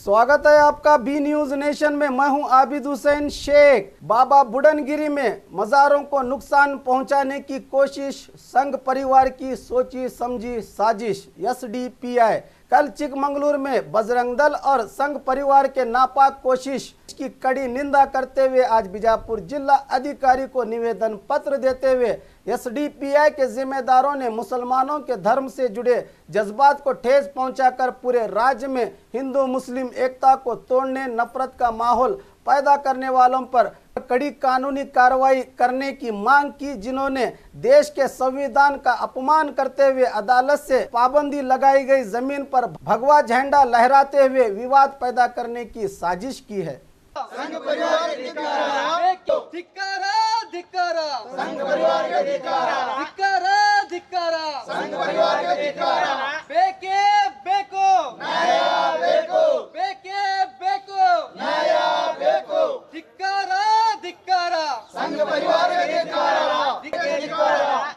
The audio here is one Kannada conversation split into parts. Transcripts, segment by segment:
स्वागत है आपका बी न्यूज नेशन में। मैं हूं आबिद हुसैन शेख। बाबा बुडनगिरी में मज़ारों को नुकसान पहुंचाने की कोशिश, संघ परिवार की सोची समझी साजिश। एसडीपीआई कल चिकमंगलूर में बजरंग दल और संघ परिवार के नापाक कोशिश की कड़ी निंदा करते हुए आज बीजापुर जिला अधिकारी को निवेदन पत्र देते हुए एसडीपीआई के जिम्मेदारों ने मुसलमानों के धर्म से जुड़े जज्बात को ठेस पहुंचाकर पूरे राज्य में हिंदू मुस्लिम एकता को तोड़ने, नफरत का माहौल पैदा करने वालों पर कड़ी कानूनी कार्रवाई करने की मांग की, जिन्होंने देश के संविधान का अपमान करते हुए अदालत से पाबंदी लगाई गई जमीन पर भगवा झंडा लहराते हुए विवाद पैदा करने की साजिश की है। संघ परिवार के धिक्कार, संघ परिवार के धिक्कार, संघ परिवार के धिक्कार, बेके बेको नया बेको, बेके बेको नया बेको, धिक्कार, संघ परिवार के धिक्कार,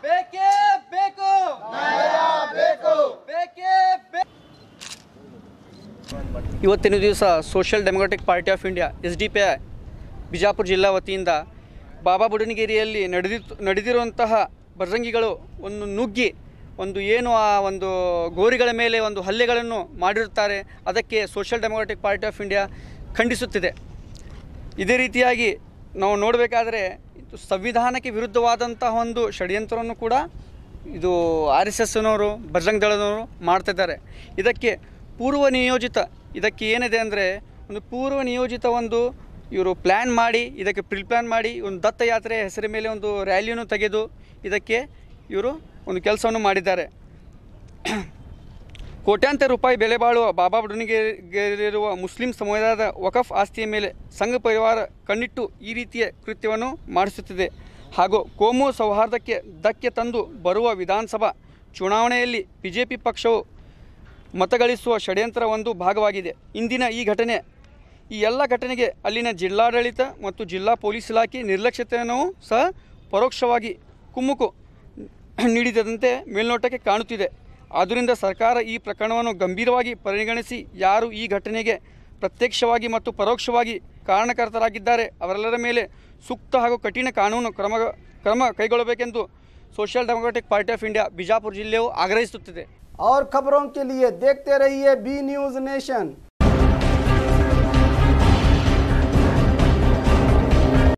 बेके बेको नया बेको, बेके ಇವತ್ತಿನ ದಿವಸ social democratic party of India SDPI Bijapur ಜಿಲ್ಲಾ ವತಿಯಿಂದ ಬಾಬಾ ಬುಡನಗಿರಿಯಲ್ಲಿ ನಡೆದಿರುವಂತಹ ಬಜರಂಗಿಗಳು ಒಂದು ನುಗ್ಗಿ ಏನು ಆ ಒಂದು ಗೋರಿಗಳ ಮೇಲೆ ಒಂದು ಹಲ್ಲೆಗಳನ್ನು ಮಾಡಿರುತ್ತಾರೆ, ಅದಕ್ಕೆ social democratic party of India ಖಂಡಿಸುತ್ತಿದೆ। ಇದೇ ರೀತಿಯಾಗಿ ನಾವು ನೋಡಬೇಕಾದರೆ ಸಂವಿಧಾನಕ್ಕೆ ವಿರುದ್ಧವಾದಂತಹ ಒಂದು ಷಡ್ಯಂತ್ರವನ್ನು ಕೂಡ ಇದು RSSನವರು ಬಜರಂಗ ದಳದವರು ಮಾಡ್ತಿದ್ದಾರೆ। ಇದಕ್ಕೆ ಪೂರ್ವ ನಿಯೋಜಿತ ಇದಕ್ಕೆ ಏನಿದೆ ಅಂದರೆ ಒಂದು ಪೂರ್ವ ನಿಯೋಜಿತ ಇವರು ಪ್ಲ್ಯಾನ್ ಮಾಡಿ, ಇದಕ್ಕೆ ಪ್ಲಾನ್ ಮಾಡಿ ಒಂದು ದತ್ತಯಾತ್ರೆ ಹೆಸರ ಮೇಲೆ ಒಂದು ರ್ಯಾಲಿಯನ್ನು ತೆಗೆದು ಇದಕ್ಕೆ ಇವರು ಒಂದು ಕೆಲಸವನ್ನು ಮಾಡಿದ್ದಾರೆ। ಕೋಟ್ಯಾಂತರ ರೂಪಾಯಿ ಬೆಲೆ ಬಾಳುವ ಬಾಬಾ ಬುಡನಗಿರಿಯಲ್ಲಿರುವ ಮುಸ್ಲಿಂ ಸಮುದಾಯದ ವಕಫ್ ಆಸ್ತಿಯ ಮೇಲೆ ಸಂಘ ಪರಿವಾರ ಕಣ್ಣಿಟ್ಟು ಈ ರೀತಿಯ ಕೃತ್ಯವನ್ನು ಮಾಡಿಸುತ್ತಿದೆ ಹಾಗೂ ಕೋಮು ಸೌಹಾರ್ದಕ್ಕೆ ಧಕ್ಕೆ ತಂದು ಬರುವ ವಿಧಾನಸಭಾ ಚುನಾವಣೆಯಲ್ಲಿ ಬಿಜೆಪಿ ಪಕ್ಷವು ಮತಗಳಿಸುವ ಷಡ್ಯಂತ್ರ ಒಂದು ಭಾಗವಾಗಿದೆ। ಇಂದಿನ ಈ ಘಟನೆ, ಈ ಎಲ್ಲ ಘಟನೆಗೆ ಅಲ್ಲಿನ ಜಿಲ್ಲಾಡಳಿತ ಮತ್ತು ಜಿಲ್ಲಾ ಪೊಲೀಸ್ ಇಲಾಖೆ ನಿರ್ಲಕ್ಷ್ಯತೆಯನ್ನು ಸಹ ಪರೋಕ್ಷವಾಗಿ ಕುಮ್ಮುಕು ನೀಡಿದಂತೆ ಮೇಲ್ನೋಟಕ್ಕೆ ಕಾಣುತ್ತಿದೆ। ಆದ್ದರಿಂದ ಸರ್ಕಾರ ಈ ಪ್ರಕರಣವನ್ನು ಗಂಭೀರವಾಗಿ ಪರಿಗಣಿಸಿ ಯಾರು ಈ ಘಟನೆಗೆ ಪ್ರತ್ಯಕ್ಷವಾಗಿ ಮತ್ತು ಪರೋಕ್ಷವಾಗಿ ಕಾರಣಕರ್ತರಾಗಿದ್ದಾರೆ ಅವರೆಲ್ಲರ ಮೇಲೆ ಸೂಕ್ತ ಹಾಗೂ ಕಠಿಣ ಕಾನೂನು ಕ್ರಮ ಕೈಗೊಳ್ಳಬೇಕೆಂದು social democratic party of India Bijapur ಜಿಲ್ಲೆಯು ಆಗ್ರಹಿಸುತ್ತಿದೆ। और खबरों के लिए देखते रहिए बी न्यूज नेशन।